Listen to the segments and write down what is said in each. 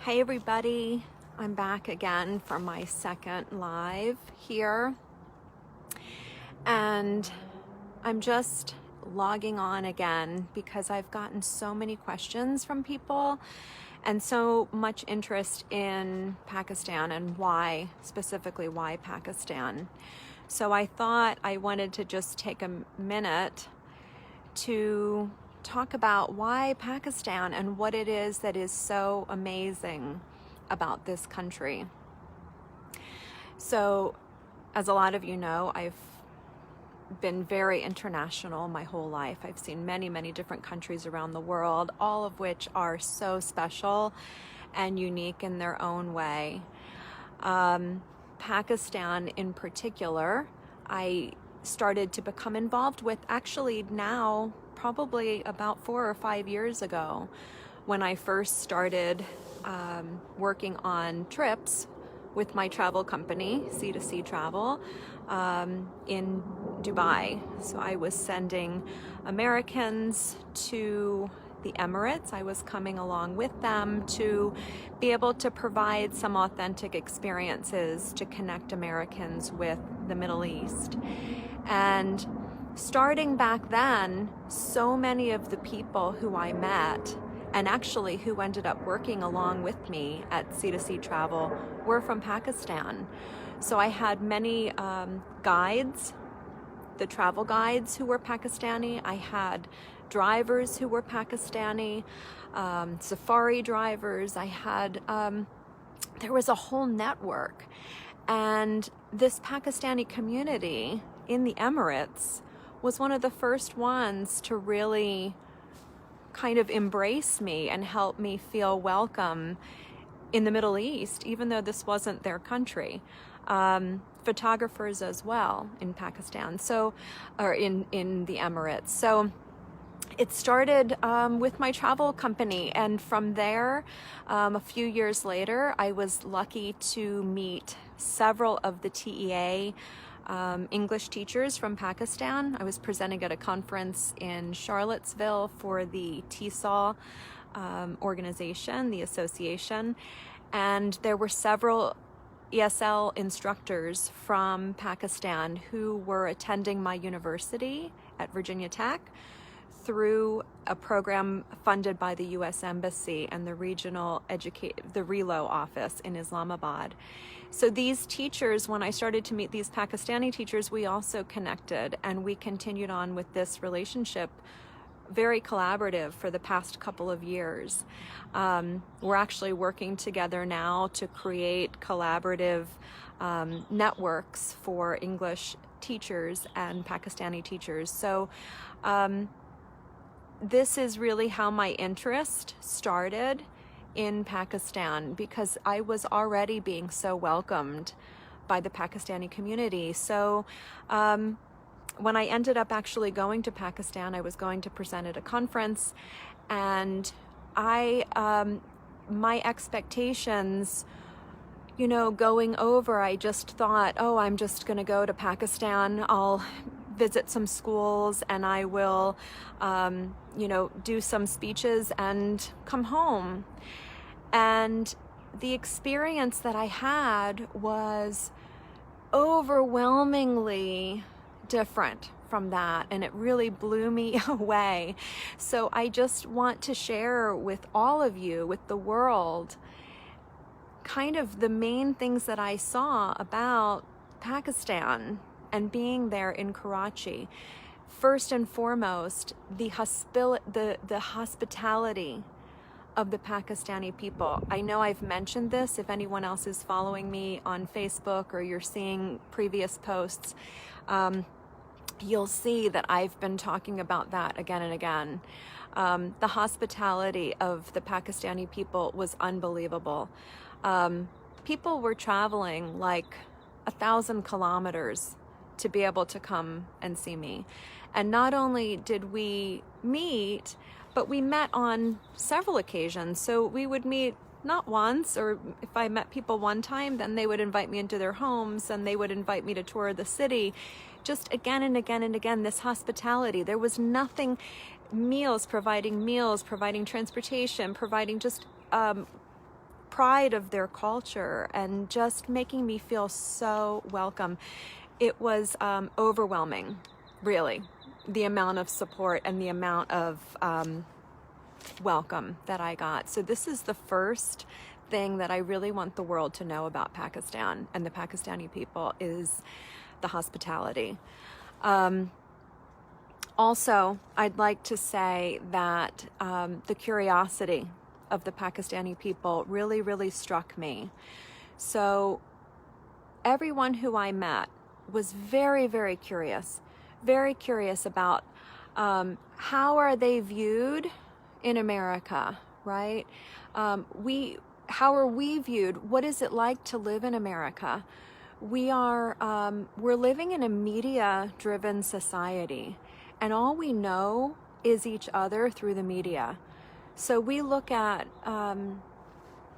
Hey everybody, I'm back again for my second live here, and I'm just logging on again because I've gotten so many questions from people and so much interest in Pakistan and specifically why Pakistan. So I thought I wanted to just take a minute to talk about why Pakistan and what it is that is so amazing about this country. So, as a lot of you know, I've been very international my whole life. I've seen many, many different countries around the world, all of which are so special and unique in their own way. Pakistan in particular, I started to become involved with actually now probably about 4 or 5 years ago, when I first started working on trips with my travel company, C2C Travel, in Dubai. So I was sending Americans to the Emirates. I was coming along with them to be able to provide some authentic experiences to connect Americans with the Middle East. And starting back then, so many of the people who I met and actually who ended up working along with me at C2C Travel were from Pakistan. So I had many guides, the travel guides who were Pakistani. I had drivers who were Pakistani, safari drivers. I had, there was a whole network. And this Pakistani community in the Emirates was one of the first ones to really kind of embrace me and help me feel welcome in the Middle East, even though this wasn't their country. Photographers as well in Pakistan, or in the Emirates. So it started with my travel company, and from there, a few years later, I was lucky to meet several of the TEA English teachers from Pakistan. I was presenting at a conference in Charlottesville for the TESOL organization, the association, and there were several ESL instructors from Pakistan who were attending my university at Virginia Tech through a program funded by the U.S. Embassy and the the RELO office in Islamabad. So these teachers, when I started to meet these Pakistani teachers, we also connected, and we continued on with this relationship, very collaborative, for the past couple of years. We're actually working together now to create collaborative networks for English teachers and Pakistani teachers. So this is really how my interest started in Pakistan, because I was already being so welcomed by the Pakistani community. So when I ended up actually going to Pakistan, I was going to present at a conference, and my expectations, going over, I just thought, oh, I'm just going to go to Pakistan. I'll visit some schools and I will, do some speeches and come home. And the experience that I had was overwhelmingly different from that, and it really blew me away. So I just want to share with all of you, with the world, kind of the main things that I saw about Pakistan and being there in Karachi. First and foremost, the hospitality of the Pakistani people. I know I've mentioned this. If anyone else is following me on Facebook or you're seeing previous posts, you'll see that I've been talking about that again and again. The hospitality of the Pakistani people was unbelievable. People were traveling like 1,000 kilometers to be able to come and see me. And not only did we meet, but we met on several occasions. So we would meet not once, or if I met people one time, then they would invite me into their homes and they would invite me to tour the city. Just again and again and again, this hospitality. There was nothing, providing meals, providing transportation, providing just pride of their culture and just making me feel so welcome. It was overwhelming, really, the amount of support and the amount of welcome that I got. So this is the first thing that I really want the world to know about Pakistan and the Pakistani people is the hospitality. Also, I'd like to say that the curiosity of the Pakistani people really, really struck me. So everyone who I met was very, very curious about how are they viewed in America, right? How are we viewed? What is it like to live in America? We're living in a media-driven society, and all we know is each other through the media. So we look at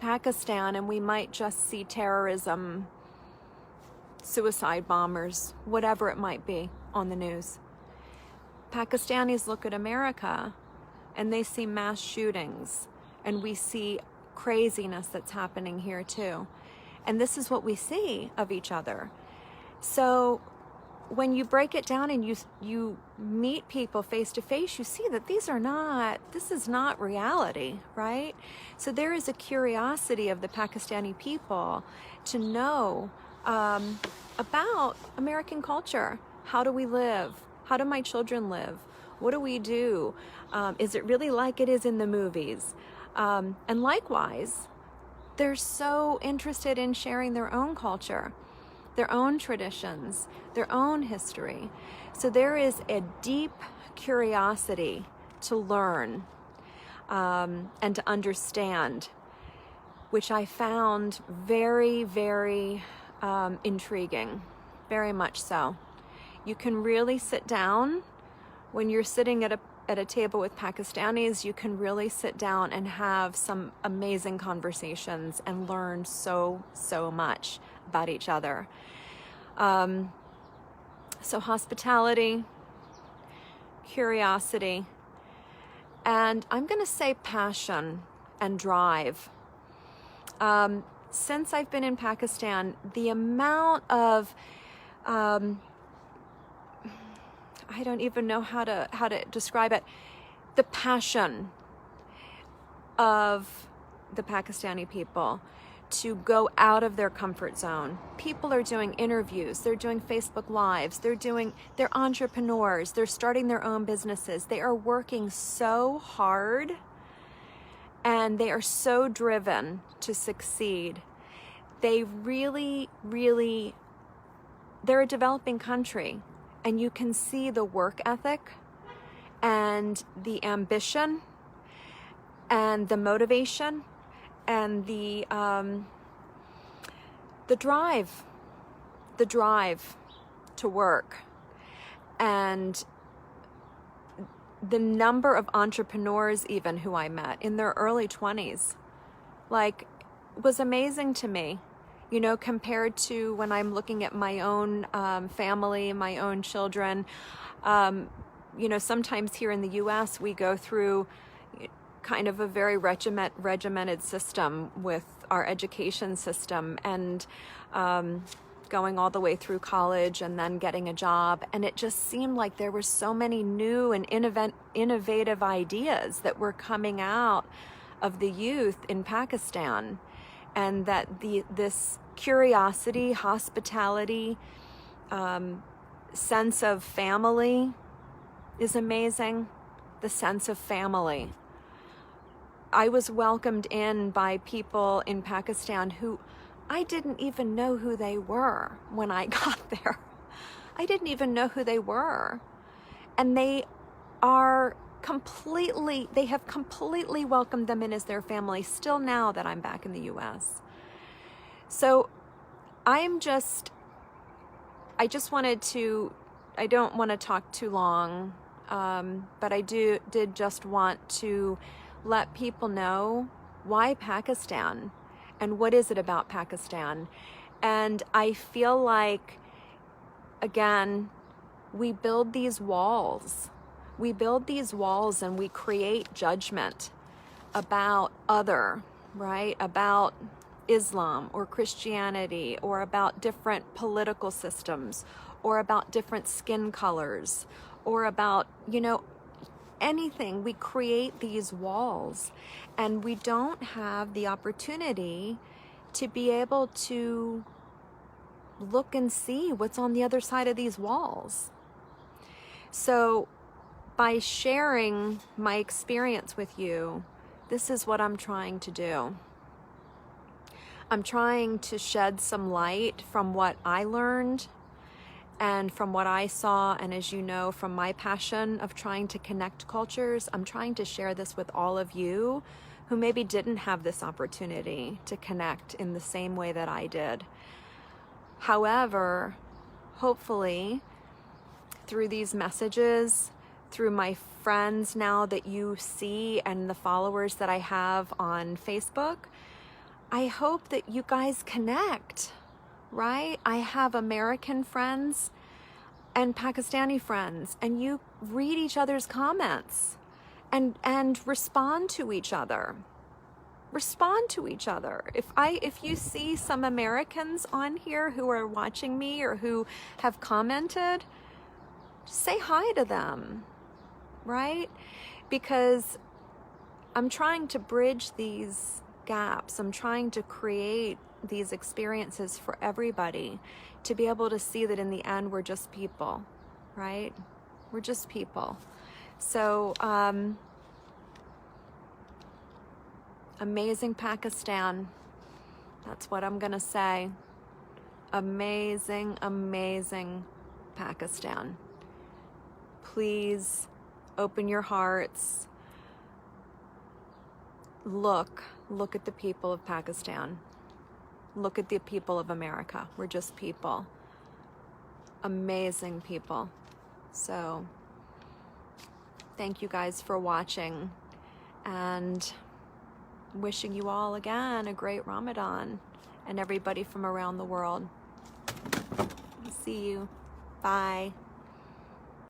Pakistan and we might just see terrorism, suicide bombers, whatever it might be on the news. Pakistanis look at America and they see mass shootings, and we see craziness that's happening here too. And this is what we see of each other. So when you break it down and you meet people face to face, you see that this is not reality, right? So there is a curiosity of the Pakistani people to know about American culture. How do we live? How do my children live? What do we do? Is it really like it is in the movies? And likewise, they're so interested in sharing their own culture, their own traditions, their own history. So there is a deep curiosity to learn and to understand, which I found very, very intriguing, very much so. You can really sit down when you're sitting at a table with Pakistanis. You can really sit down and have some amazing conversations and learn so much about each other. So hospitality, curiosity, and I'm going to say passion and drive. Since I've been in Pakistan, the amount of I don't even know how to describe it. The passion of the Pakistani people to go out of their comfort zone. People are doing interviews, they're doing Facebook Lives, they're entrepreneurs, they're starting their own businesses. They are working so hard and they are so driven to succeed. They really, really, they're a developing country. And you can see the work ethic and the ambition and the motivation and the drive to work, and the number of entrepreneurs even who I met in their early 20s, like, was amazing to me. You know, compared to when I'm looking at my own family, my own children, you know, sometimes here in the U.S. we go through kind of a very regimented system with our education system, and going all the way through college and then getting a job. And it just seemed like there were so many new and innovative ideas that were coming out of the youth in Pakistan. And that this curiosity, hospitality, sense of family is amazing. The sense of family. I was welcomed in by people in Pakistan who I didn't even know who they were when I got there. I didn't even know who they were. And they have completely welcomed them in as their family still now that I'm back in the US. So I don't want to talk too long, but I did just want to let people know why Pakistan and what is it about Pakistan. And I feel like, again, we build these walls and we create judgment about other right? About Islam or Christianity, or about different political systems, or about different skin colors, or about, anything. We create these walls, and we don't have the opportunity to be able to look and see what's on the other side of these walls. So by sharing my experience with you, this is what I'm trying to do. I'm trying to shed some light from what I learned and from what I saw, and as you know, from my passion of trying to connect cultures. I'm trying to share this with all of you who maybe didn't have this opportunity to connect in the same way that I did. However, hopefully, through these messages, through my friends now that you see and the followers that I have on Facebook, I hope that you guys connect, right? I have American friends and Pakistani friends, and you read each other's comments and respond to each other. Respond to each other. If you see some Americans on here who are watching me or who have commented, say hi to them, right? Because I'm trying to bridge these gaps. I'm trying to create these experiences for everybody to be able to see that in the end we're just people, right? We're just people. So amazing Pakistan. That's what I'm gonna say. Amazing, amazing Pakistan. Please open your hearts. Look at the people of Pakistan. Look at the people of America. We're just people. Amazing people. So, thank you guys for watching, and wishing you all again a great Ramadan, and everybody from around the world. See you. Bye.